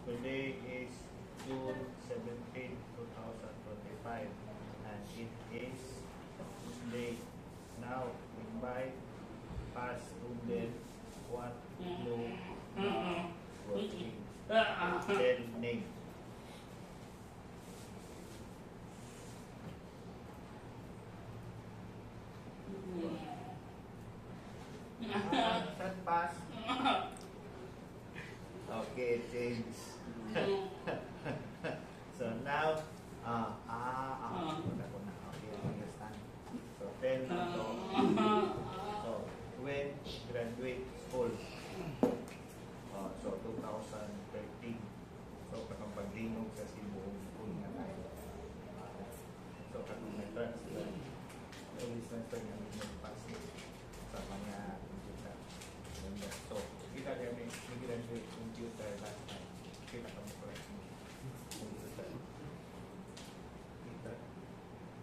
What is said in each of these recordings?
Today is June 17, 2025, and it is Tuesday. Now, invite past student what you are working. Tell name. Saan pass? Okay, change. So now, okay, I understand. So tell na to. So when graduate school? So 2013. So katong paglinog sa Cebu, school nga tayo. So katong nag-transfer. Always transfer nga nag-pass sa mga computer. So kita kami nag-graduate computer last time. Kita kami correct mo. Computer. Kita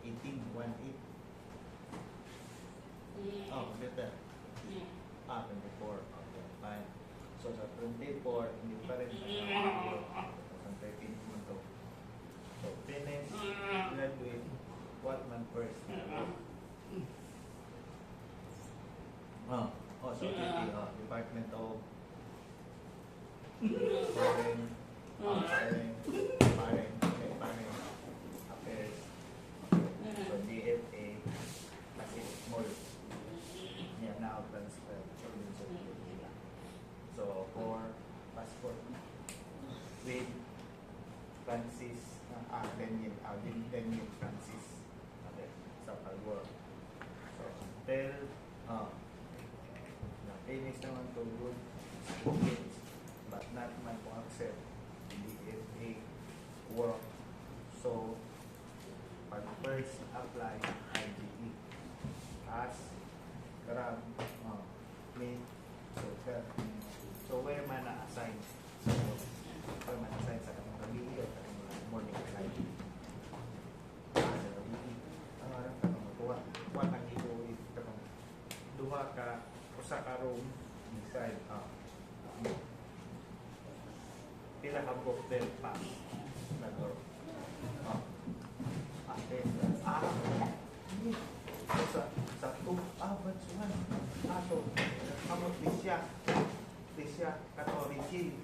1818. Oh, computer. 24. Okay, fine. So sa 24, hindi pa rin sa 13 mo to. So finish, graduate, what man first? So Department of Foreign Affairs. So DFA, kasi small. Yeah, now transfer. So for passport with Francis, Daniel Francis. Okay, sa pag-work. So tell, finish naman to good bookings, but not man to accept DFA work. So pag first apply IGE as Grab, me, so where man na-assign? So where man na-assign sa katong kabili o katong morning flight? Sa kabili. Ang harap katong matuwa. Kuwan ang iluwi katong duha ka usa ka room inside. Pila ka book del pa na door. Okay. Sa batsuhan. Ato. Kamot Lisya. Kato Richie.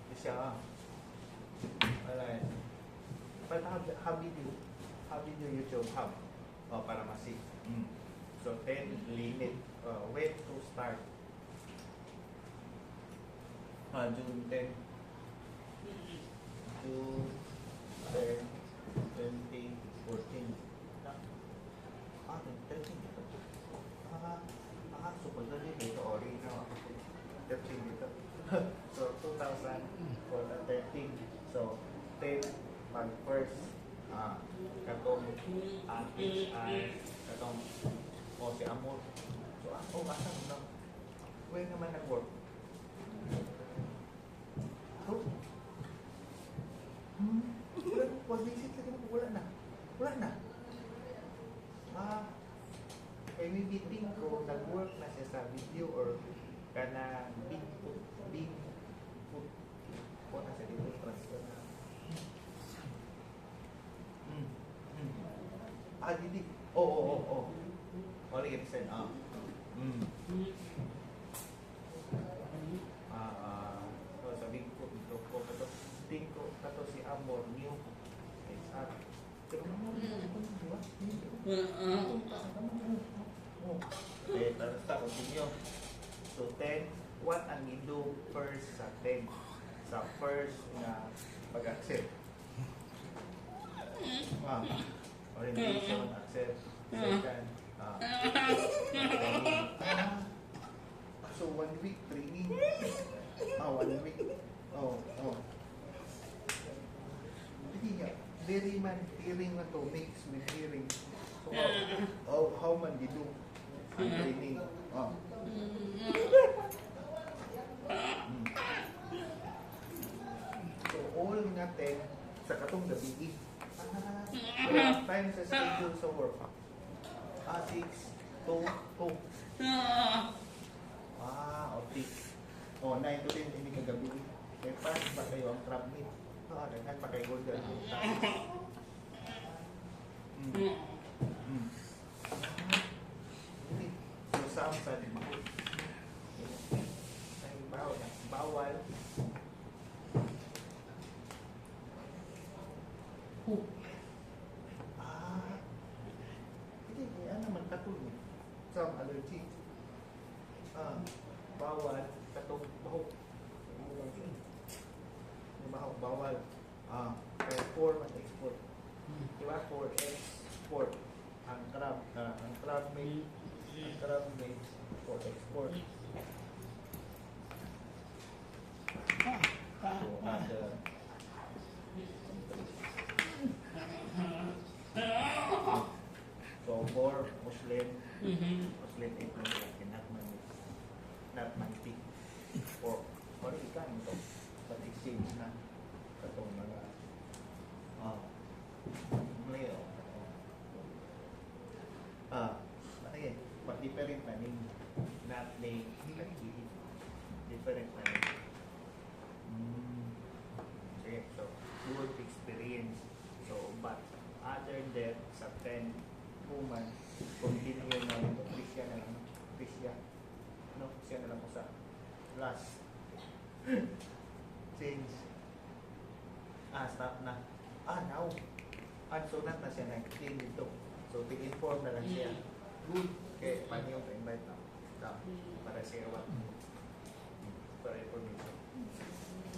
Lisya. Alright. But have video YouTube hub. Para masik. So 10 limit. When to start? June 10. June 10, 2014. 13 dito. So pagdali dito, ori na 13 dito. So 2013. So 10 pag first katong HR, katong si Amor. So asa na? Where naman nag-work? Pag-visit lagi mo, wala na. Kay may meeting ko, nag-work na siya sa video or kana big food ko na siya dito transfer na. Didi. Oo. Only get send so sa big food ito ko kato ting ko kato si Amor new HR. Pero mo diba? Basta continue. So 10, what ang i-do first sa 10? Sa first na pag-accept. Orientation, accept. Second, so 1 week training. 1 week. Hindi nga. Very man, hearing na to, mix with hearing. So, how man di do ang training? So, all nga 10 sa katong gabi. Time sa schedule sa work. 6, 2, 2. O 3 Oh, 9 to 10 ini kagabi. Kaya pass ba kayo ang crab meat? Oo, daghan pa kayo order. So, saan sa di ba? Ay, bawal. Hindi, ano man katong some allergy. Bawal, katong bahok. Bahok, bawal. Kaya 4 man export. Diba? 4 export. Ang crab may 4 export. So, other so, for Muslim, Muslim eat not mantik. For ikan ito. But exchange na. Katong mga Malayo. Again, but different na ning not name different na ning. Okay, so good experience. So, but other than sa 10 woman, continue na ito. Prisya na lang. Prisya. No, prisya na lang ko sa last. Change. Stop na. Now. Unsunat na siya nag-clean dito. So, i-inform na lang siya. Good. Okay, paano yung invite na? Para siya para information.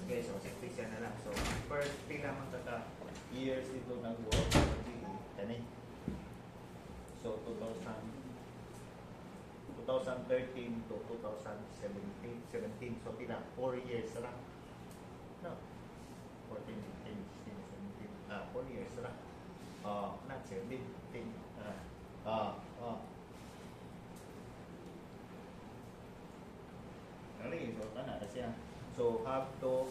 Okay, so, siya na lang. So, first, pila man years dito nag-work sa GE. Kani. So, 2013 to 2017. So, pila? 4 years na lang. No. 14, 15, 16, 17. 4 years na lang. Not 17. Okay, so, tana na siya. So, have to,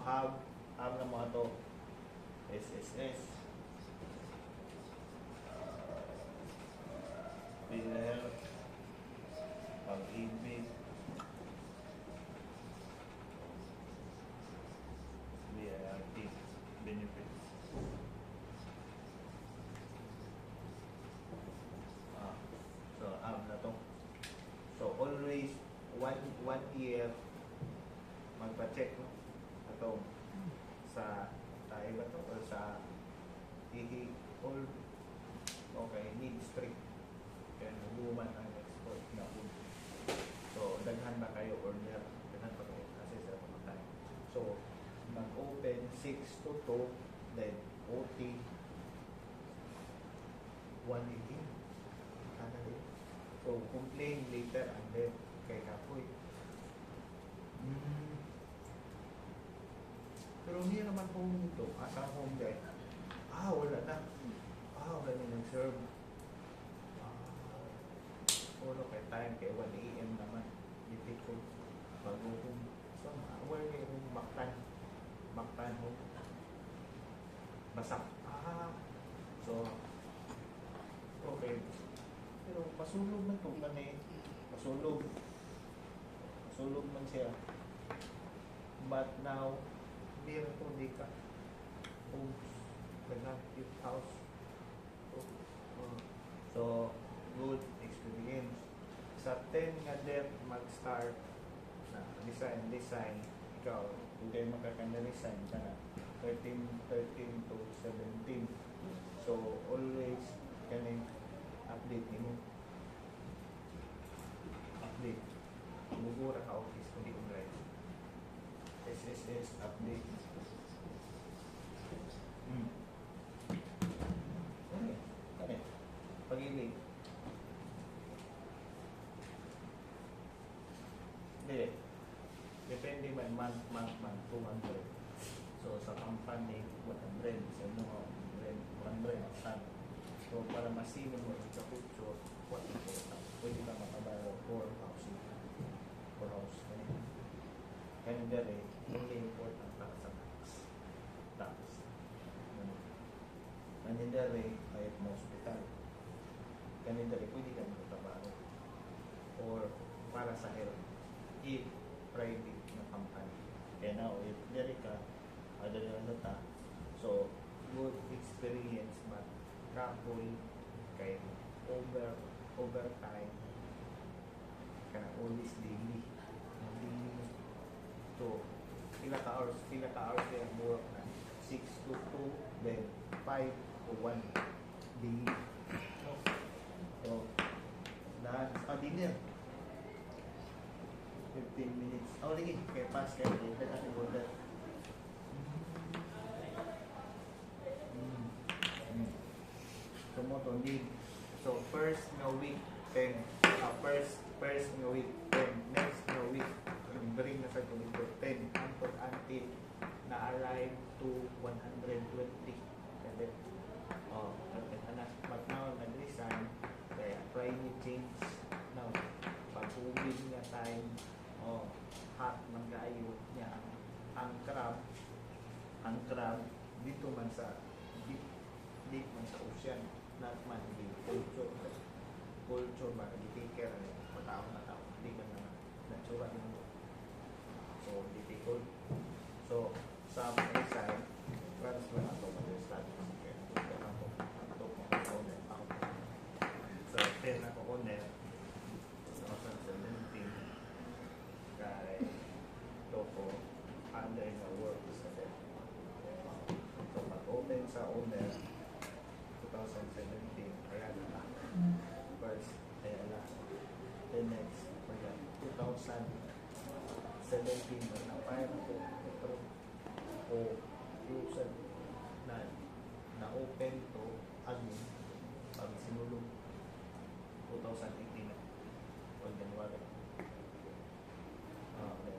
have na mga to, SSS. Pillar, pag-ibig, BIRT, benefits. So, na to. So, always, one year, magpa-check, no? Ito, sa tayo ba to? Or sa all, okay, need strict. Kaya nabuman ang export na food. So, daghan ba kayo order? Daghan pa kayo kasi sa pamatay. So, mag-open 6 to 2, then OT 118. Kana din. So, complain later and then kay kapoy. Pero hindi naman home nito. Asang home din? Wala na. Wala na nag-serve. Ulo kay time kay 1 AM naman. Difficult. Pag-home. So, where yung Mactan home. Basak. So, okay. Pero masulog man ito kanay. Masulog man siya. But now, hindi rin ito, hindi ka. Nag-active house. So, good experience. Sa 10 nga din mag-start na design. Ikaw, kung kayo makakanda-design ka na 13 to 17. So, always kaning update mo. Update. Bugura ka office kung di online. SSS update. Kani. Pag-ibig. Hindi. Depende man, 200. So, sa company, 100. Sa mga 100. So, para masimon mo yung kaputso, what important? Pwede ba makabayar for housing? For house. Kanina rin, hindi important para sa tax. Kanina rin, kahit mo hospital. Kanina rin, pwede ka magtrabaho. Or para sa health. If private na company. Kaya now, if diri ka, diri ano ta, so, good experience, but couple, kay overtime, kana always daily. Daily. So, pila ka hours kaya work na 6 to 2, then 5 to 1 daily. So, dahil sa dinner, 15 minutes. Oh, lagi, kaya pass kayo, kaya natin order. So, mo to need. So, first na week, 10. First na week, 10. Next na week, bring na sa tulito, 10. Until na-arrive to 120. Kasi, but now, nag-resign, kaya try ni change now. Pag-ubig nga time, hot man kaayo niya. Ang crab, dito man sa deep man sa ocean, not man di culture ba, di take care na matao, di ka na natsura mo. So, difficult. So, sa mga side, transfer na ito, mag-study na siya. Ito mga owner. So, 10 ako owner, 2017, kaya ito ko, under na work sa debt. So, pag-open sa owner, 2017, kaya na. First, kaya na. Then next, 2017, na fire ako, ito, o usad na open to again, pag sinulog, 2018 na, o January.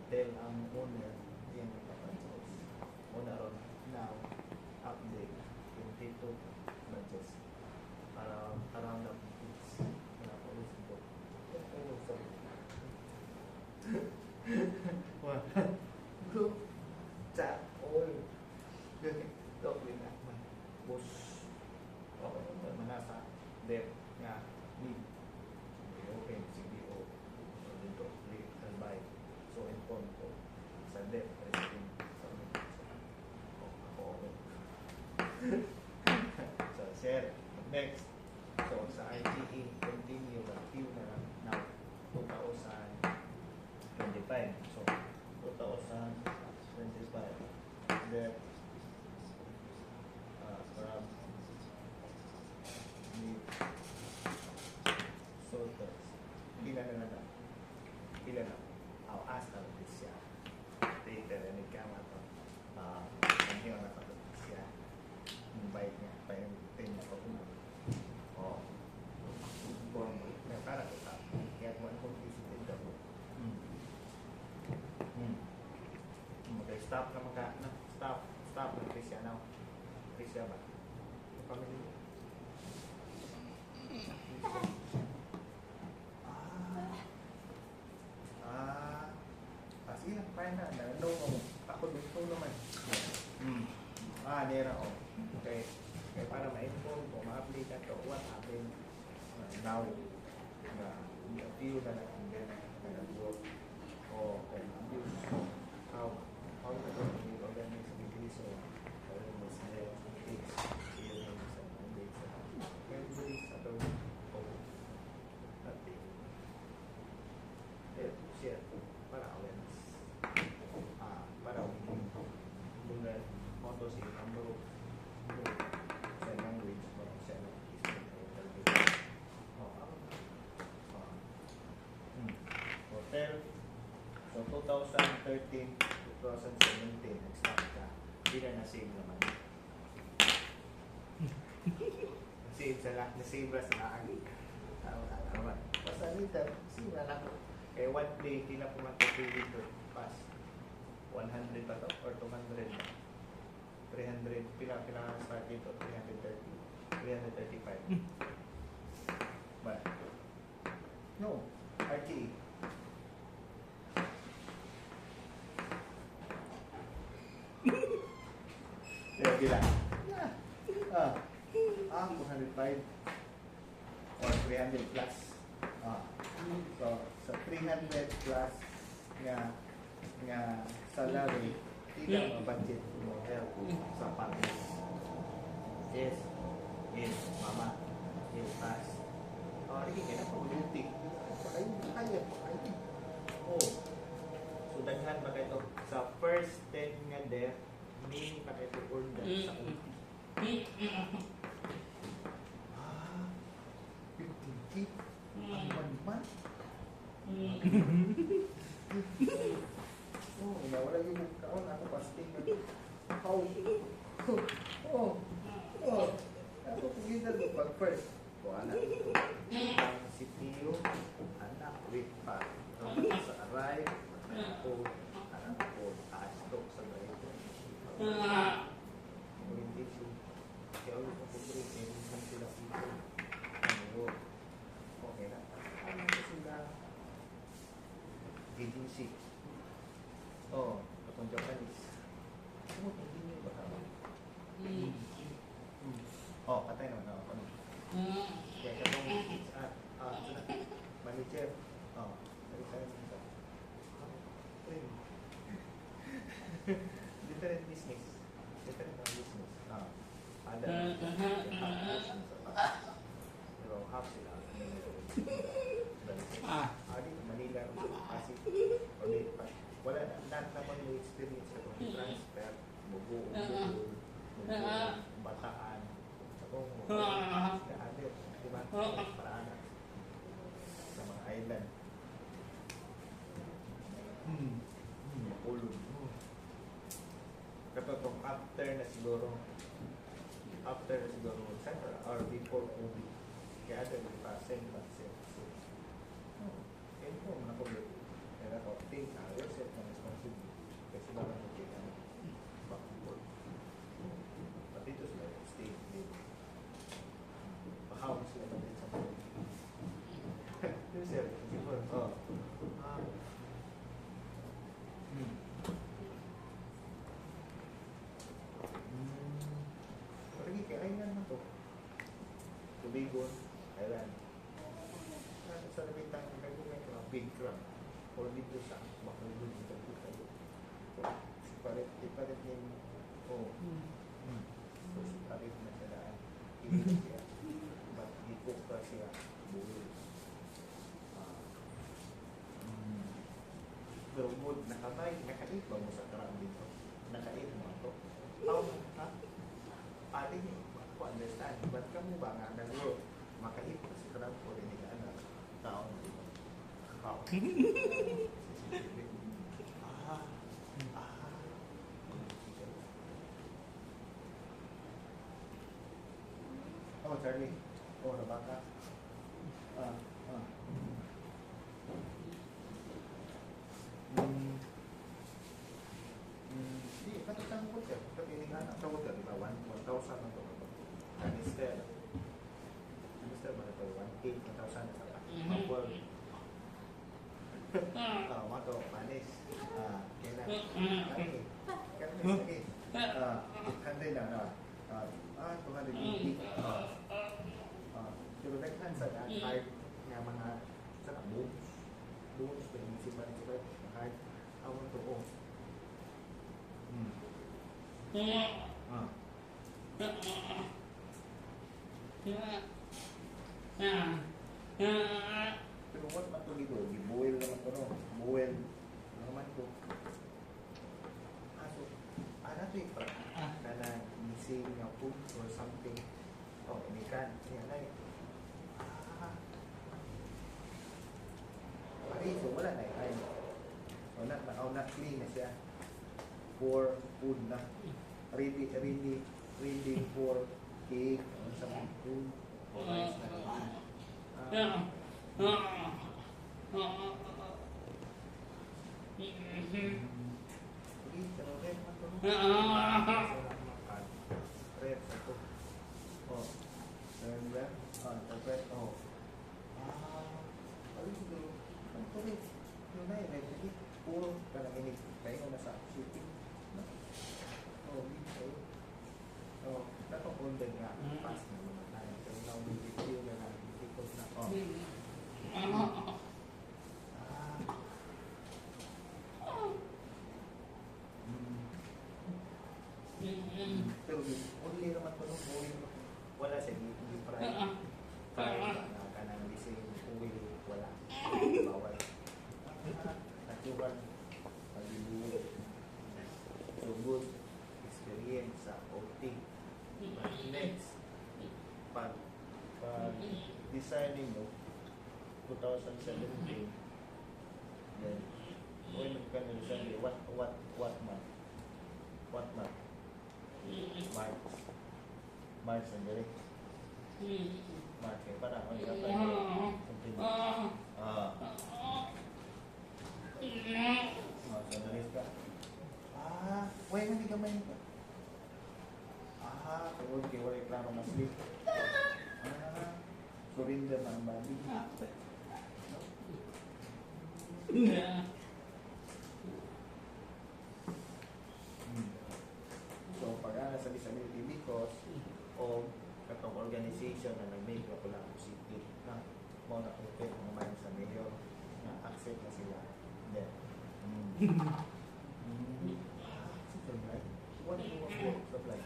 Tell ang owner, yan ang kapansos. Owner on now, update, 22 branches. Around the weeks. Na police po. Group chat all. Ganito binakman. Bus. Okay, manasa. Dep nga. Need. Open. CBO. So, dito. Click and buy. So, inform ko. Sa dep. President. Ako open. So, share. Next. So, sa IGE, continue. Active na lang. Now, 2025. So, 2025. Then, from need sorters. Pila na lang. Pila na. I'll ask na lang siya. Later, and ikaw ito. Ang hiyo na ito siya. Invite niya. Pa yung 10 na pag-umo. Form mo. Para ko ta. Kaya kung ano kung isipin ka mo. Okay, stop na stop na Krisya now. Krisya ba? Yung family mo? Sige na, kaya na. No, ako gusto naman. Nera, okay. Okay, para ma-inform ko, ma-update na to, what happened now? A few na nag-work. Okay, abuse. How the company organize the release of this case, hearings and mandates. Everybody sa ito, nothing. Share para awareness. Para muna moto si number sa language mo sa hotel. So 2013 2017 nag-start ka, hindi na na-save naman. Na-save sa lahat, na-save sa lahat. Tama. Basta dito, save na lang. Kaya one day, hindi na pumatapili dito. Pass. 100 ba to? Or 200 ba? 300. Pila start dito? 330. 335. But, no. RTE. Bilang. 405 or 300 plus. So, sa 300 plus nga nga salary tidak mabudget mo help sa family. Yes. Yes, mama. Yes, pass. Oh, lagi kaya na pag-duty. Kaya. Oh. So, daghan ba kayo sa first 10 nga death, may pa kayo order sa ulti. Ah, 15K? Ang man? Oh, wala yung kaon ako pasting. How? Oh. Ako kung mo pag first. O anak ito. Ang si Tio, anak with pa. Sa arrive, anak ko, astok sa bayo. Hindi siya. Kaya ulit ako po rin, hindi sila ito. Ano? Okay na. Ano na sila? Agency. Oh, katong Japanese. Ano kung hindi nyo ba tawag? Oh, patay naman ako. Kaya katong manager. Oh, tayo sa different business. Different business. Ada pero half sila. Adi Manila, Pasig, wala na naman may experience sa transfer, bugo, bataan, adir, diba? Paraan sa mga island. Ulod. Katotong after na siguro, center or before COVID, kaya ada yung paseng paseng. Kaya po, nakulit. Kaya ako, take yourself na responsibility. Kasi ba lang yung kaya back and forth. Pati ito sila, stay din. Pahawag sila natin sa mga. Yung sir, siguro, Lagi kaya island na to. Tubigon, island. Sa labitang nagumay ko ng big crab. O dito sa Bacolod, dito kayo. Ipalit din. Oh. So, ipalit na sila. Ipalit siya. But, dito pa siya. Buwi. Pero mood, nakait ba mo sa crab dito? Nakait mo ito? How? Ha? Pati ko understand. Ba't ka mo ba nga nag-work? Makait ka sa crab ko rin nila na taong dito. How? Oh, Charlie. Oh, nabaka. Hindi, katutang ko siya. Kapiling anak sa hotel, diba? 1,000 ang ito. Kanister. Kanister ba ito? 1,800 na sa Mapol. Mato, panis. Kailan? Kailan? Sige. 800 na, no? 280. Pero naghan sa card nga mga sa bonus. Bonus pa yung sipan card. Awon to ko. Pero what man to dito? Gibuel naman ko, no? Buel. Ano naman ko? So, ano ito yung na missing nga food or something. Oh, ini kan. Yan na yun. So, wala na yun. Wala, clean na siya. For food na. Ready for cake or some food. Or rice na rin. March and direct. March kay para ako nag-apply. Continue. So nalis ka. Why hindi ka may ka? Tungod kay wala plano na sleep. Surrender na ang body. So, pag-ana sa disability because of katong organization na nag-make na pala ang city na mga na-open mga mayan sa mayor na accept na sila. Then, supply? What do you want to supply?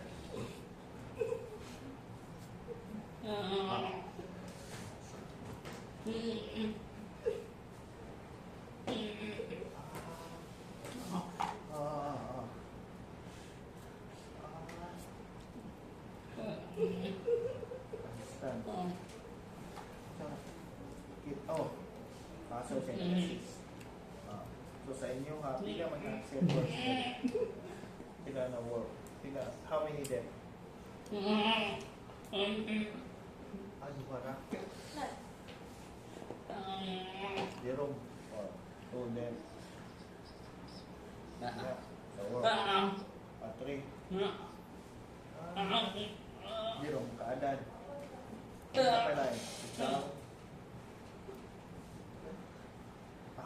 So sa inyo ha, pila mag-accept work. Pila na work. Pila, how many then? Ano ba na? Jerome. Two then. Sa work. 3. Jerome, kaadan. Ano pala eh? Ikaw.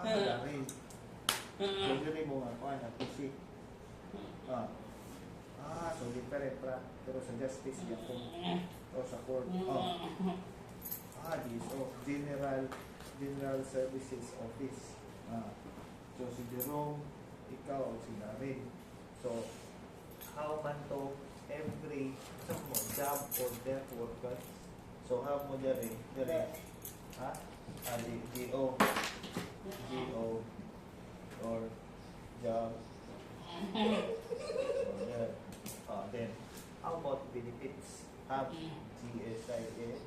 Dari. So, dili mo nga kuha na pusik. So different pra. Pero sa justice niya po. O sa court. Di. So, General Services Office. So, si Jerome, ikaw, o si Darin. So, how man to every job or deaf workers. So, how mo dere? GO or job. Then how about benefits? Have GSIS,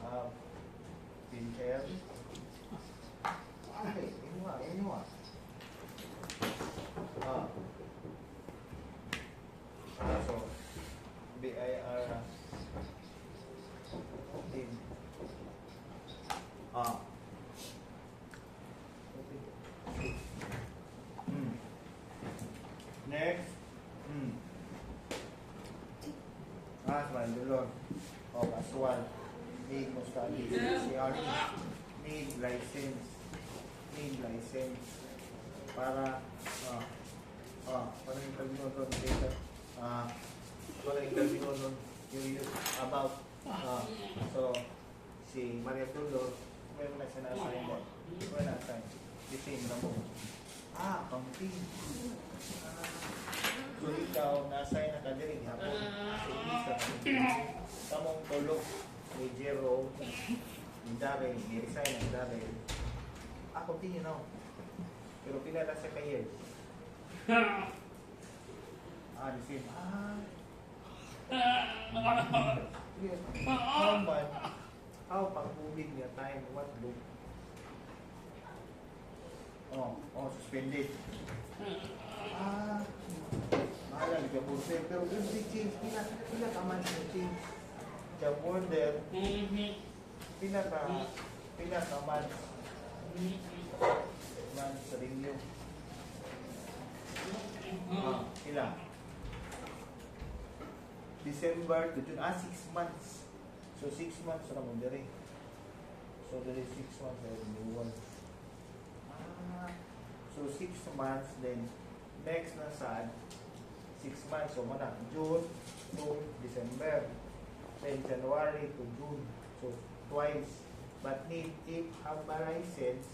have PhilHealth. Anyone. So BIR team. Next. Mandulor. Casual. Need mo study. CRE. Need license. Para interview doon data. Para interview doon yung about so si Maria Tudor meron na siya na-assign mo. Meron na-assign. The same na mo. Accounting. So ikaw, na-assign na ka din hapon. So isa kamong tulog ni Jero, ni Daryl, ni-resign ng Daryl. Accounting yun ako. Pero pila na siya ka years. The same. How pag-ubig niya time, what do? Suspended. Mahala, di ka border. Pero every change, pila ka man sa change. Sa border, pila ka man sa renew. Pila? December to June. 6 months. So 6 months na mo dere. So there is 6 months na renewal. So 6 months, then next na saan 6 months. So mana June to December, then January to June. So twice. But if have a license,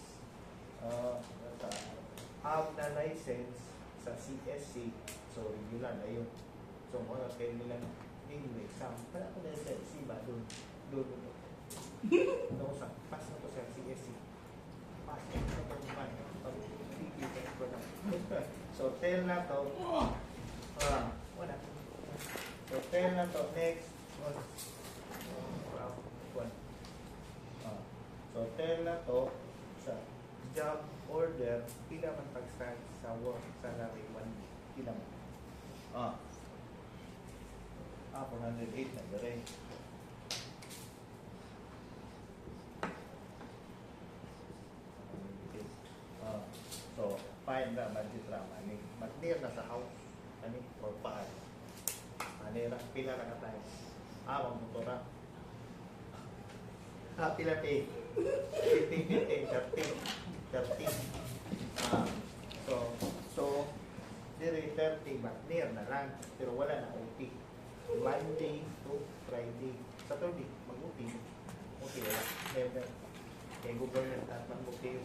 have na license sa CSC, so regular na yun. So mga kayo nilang English exam. Para ako na sa CSC ba? Doon. Pass na to sa CSC. Pass na to man. So 10 na to. Wala. So 10 na to. Next. So 10 na to sa job order. Pila man pag-start sa work salary 1. Pila man. 408 na gare. So, find the budget ra money. Near na sa house. Ani, or paan. Ani ra, pila na katay. Ang motora. Pila pay. 15, 13. So, dire 30, but near na lang. Pero wala na OT. Monday to Friday. Saturday, mag-OT. Okay, wala. Never. Kaya government at mag-OT.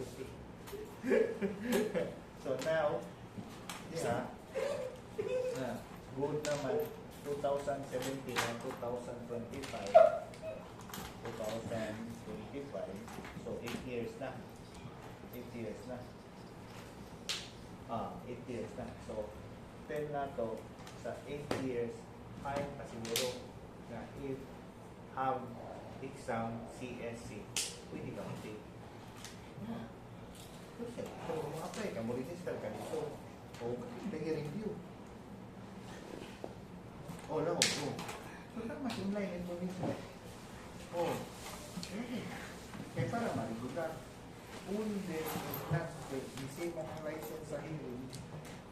So now, yeah, good naman, 2017 and 2025, so 8 years na. 8 years na. 8 years na. So, 10 na to, sa 8 years, kaya pa siguro na if have exam CSC, pwede ka mag-take. Pero kung apply ka, mo-register ka dito. O, nag-review. O, lang o. So, lang mas online information. O, kaya para marigular. Only not the same ang license sa hearing,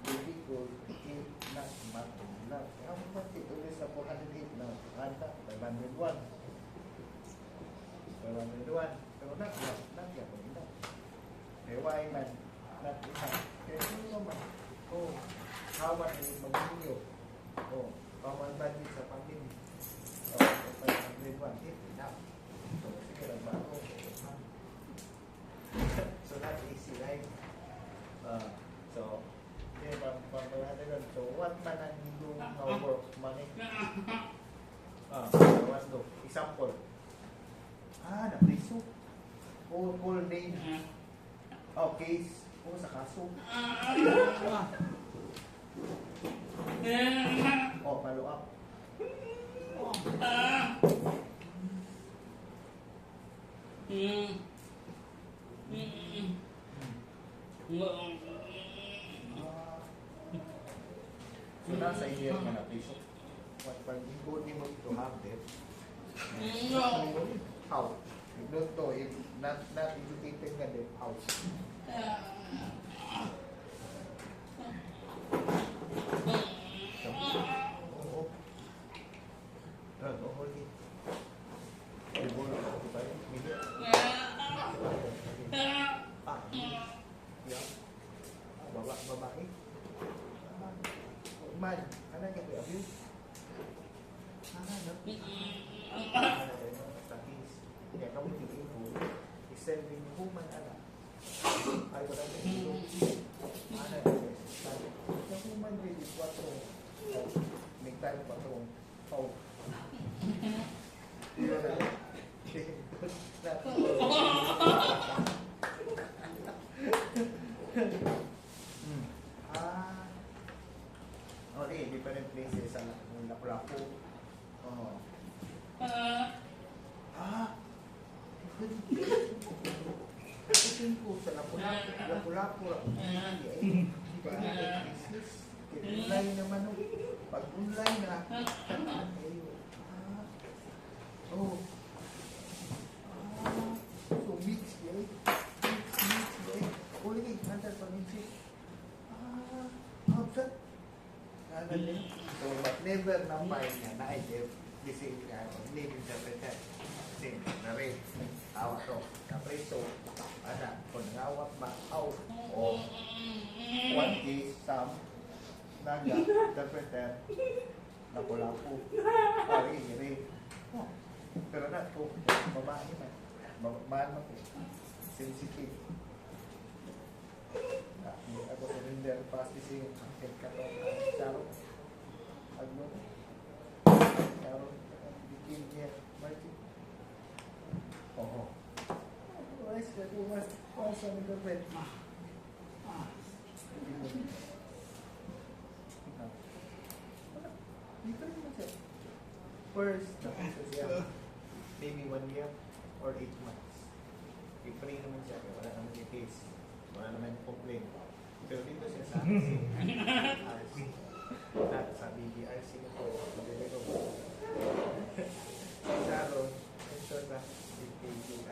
because it not matular. Kaya mo ba ito ulit sa 408 na anta, 501. 501. Pero not yan. Eh, why man? Not enough. Kaya sino naman? Oh, how man ay mag-inyo? Oh, common budget sa pamilya. Oh, 501. Enough. So, sige lang ba ako? So, not easy, right? So, what man ang hindong work money? What do? Example. Na-preso. Full name. Case. Sa kaso. Follow up. So, nasa year ka na piso. Pag good mo to have it, how? You don't know if not educated ka din, how? Oo. Alcohol eh. Alcohol ako tayo. Babae. Man, ano yung abuse? Sakis. Kaya kamu info, isending human anak. Ay, wala na yung ano yung human really 4. May time 4. Oh. Di ba na? Different places sa Lapu-Lapu. Ikutin ko sa Lapu-Lapu. Diba? Business. Online naman. Pag online na, so mix yun. Uli, nantar pag-mix. Outside. So, but never na-find niya na i-give the same kind of name interpreted. Same na rin. Tawag to. Kapreso. Kung ngawat ba? O one case, some nag-interpreted Lapu-Lapu. Rin. Pero na to. Babae man. Babae man po. Sensitive. Ako sa render pasti si angkat kato Charo agno Charo bikin niya market guys kasi mas sa mga pet dito naman siya first maybe 1 year or 8 months i-free naman siya wala naman yung case wala naman yung complaint. Pero dito siya sa RC. Sa BBRC na po.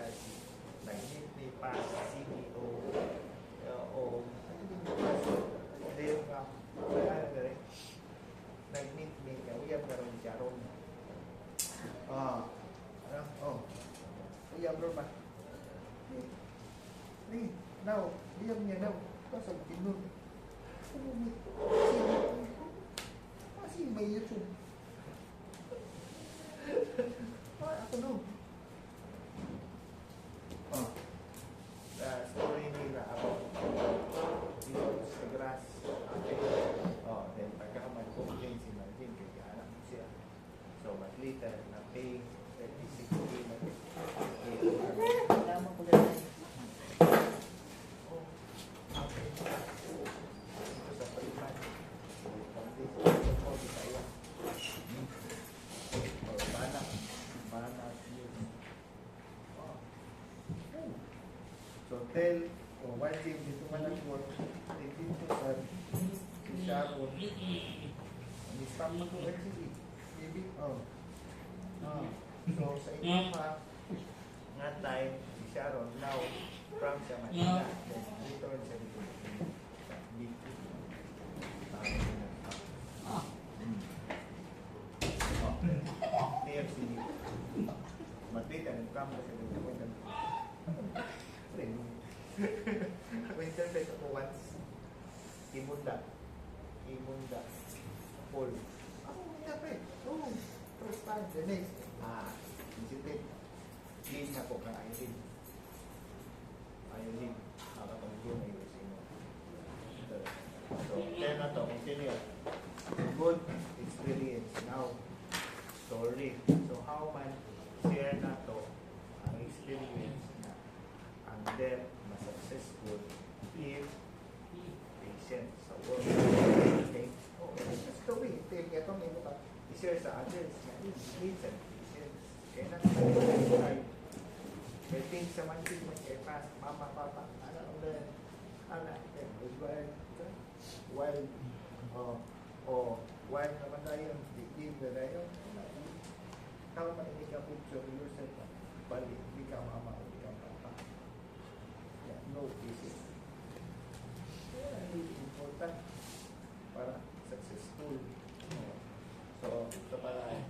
nag-meet ni Pas, CEO, o ano din yung Pas, hindi yung ano na rin, nag-meet ni Uyab na rin siya ron. Uyab ron ba? Now, Uyab niya now, pasag kinun. Kasi may YouTube. Ako no. The story nila about yung sa grass. Okay. Then pagka mag-complain si Marvin, kaya anak mo siya. So, but later, na-pay 36K na. Tama ko lang. Okay. Ito sa paliman. So tell, one thing dito man ang work, dito sa si Sharon, ni-stop mo ko actually, maybe, so sa inyo pa, nga time, si Sharon, now, from sa Manila, then dito rin sa dito, sa dito, near si Madrid, and come sa dito, winter ako once, Imunda, Paul. Hindi pa first time, the next, visited, game na po kang Aileen, nakatungkol na yung sino. So, then na to, continue. Good experience now, story. So, how man share na to, ang experience na ang death na successful if patient sa work. Okay? That's the way. Ito may mga i-share sa others na needs and patience. Kaya na tayo. Kaya think sa mansin mo kaya fast, mama, papa, anak, while naman na yun, bigyan na yun. How man hindi ka picture yourself, bali, hindi ka mama o hindi ka papa. Yeah, no pieces. Yeah, really important para successful. So, ito pala,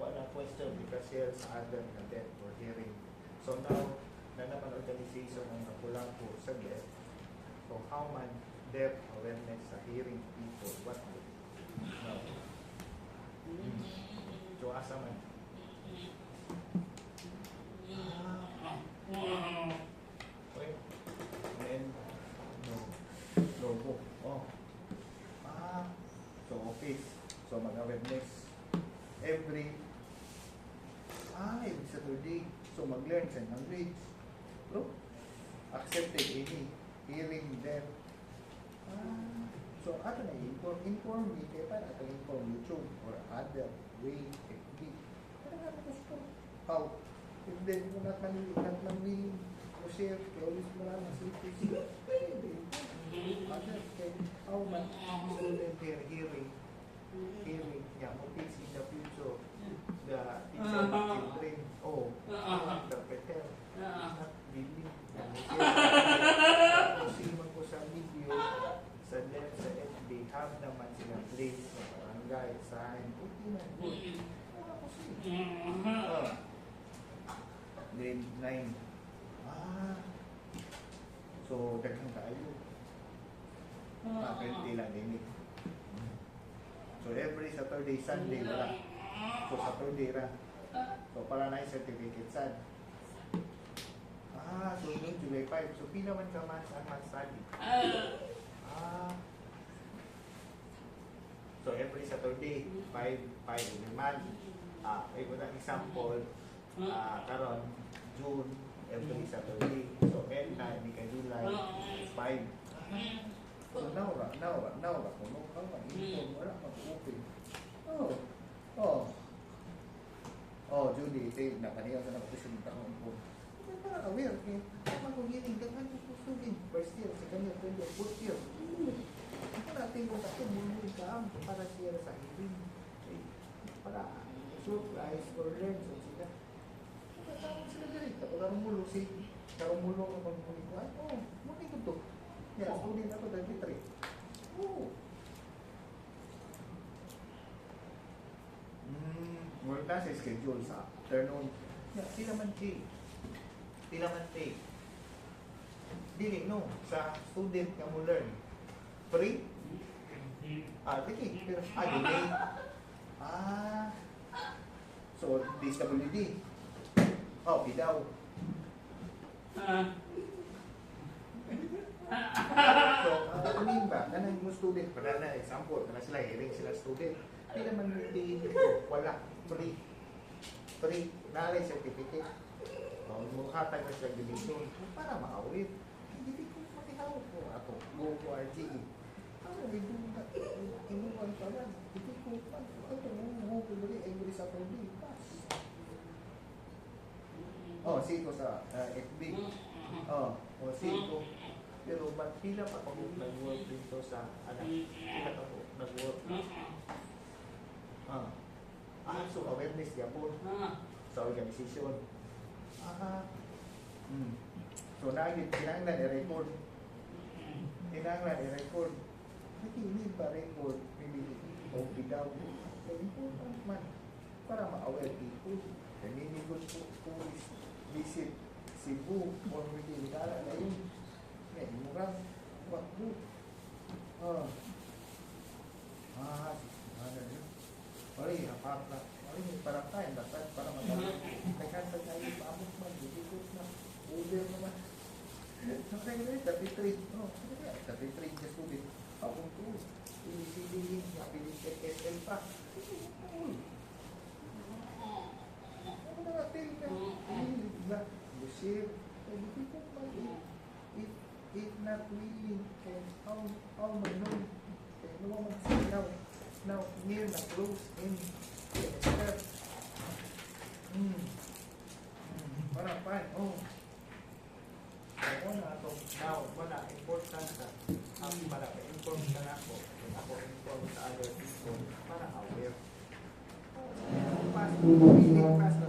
wala question because here sa other na death or hearing. So now, na naman organization ng nakulang po sa death. So how man death awareness sa hearing people, what do you know? So asa man? Okay. And logo. So office. So mag-awareness every Saturday. So mag-learn sa language. Bro, accepted any hearing them. So ato na inform me kaya para ato inform YouTube or other way technique. Para nga gusto. How? If then not man willing to share, kaya always marami sa YouTube. Other kay how man student their hearing, yeah, motives in the future. The teacher of children, interpreter, not willing. Siman ko sa video, sa left, sa FB, have naman sila place sa barangay, sign, okay na, good. Grade 9. So, daghang tayo. 20 lang limit. So, every Saturday, Sunday wala. So, Saturday ra. So, para na yung certificate sad. So, noon, July 5. So, pinaman ka man ang math study. So, every Saturday, 5 in a month. Ay ko na example, karon June, every Saturday. So, end na, hindi ka July, 5. So, now, kung inform, wala mag-open. Judy, ito yung nakaniyaw sa nakapusin ng taong po. Para aware, mag-ugiling, dagan yung kusugin. First year, second year, third year, fourth year. Ito natin kung tayo, muli ka para siya sa hearing. Para surprise or learn sa sila. Tawag sila dito. karong mulo si karong mulo ka pag muli ko. Oh, muli ko to. Yeah, student ako dati 3. Oh. More classes schedule sa afternoon. Yeah, sila man take. Sila man take. Dili, no. Sa student ka mo learn. Free? Sige. Pero, delay. So, DSWD. Oh, bidaw. So, kunin ba? Kanang mo student. Para na, example, kana sila, hearing sila student. Hindi naman hindi wala. Free. Free. Nalay certificate. Mukhatag na siya division para maawit. Hindi ko makihawak ko ako. Go ko RGE. Inuwan pa lang. Hindi ko pa. Go ko muli. Ay muli sa pwede. Pass. Siko sa FB. Siko. Pero pila pa ako nag-work dito sa pila pa ako nag-work. So awareness yapon sa organization. So kinahanglan i-record. Kinahanglan i-record. Hindi ba record? Maybe o bidaw. So important man para ma-aware people. Naninigot po police visit Cebu or maybe Dara na yun. Murang wakbo. Ano yun? Pari, apat na. Parang tayo, dapat para magaling. Nagkanta tayo, paamot man, difficult na. Uber naman. Sabi nga rin, 33. 33 just ulit. Akong to. Pinisiligin, napilit SL pa. Ano na natin ka? Black, Lucille. Difficult man. If not willing, how manon? No one say now near na close in semester. Para pa, na ito. Now, wala, important sa para pa-inform ka na ako. Ako inform sa other people para aware. Pass,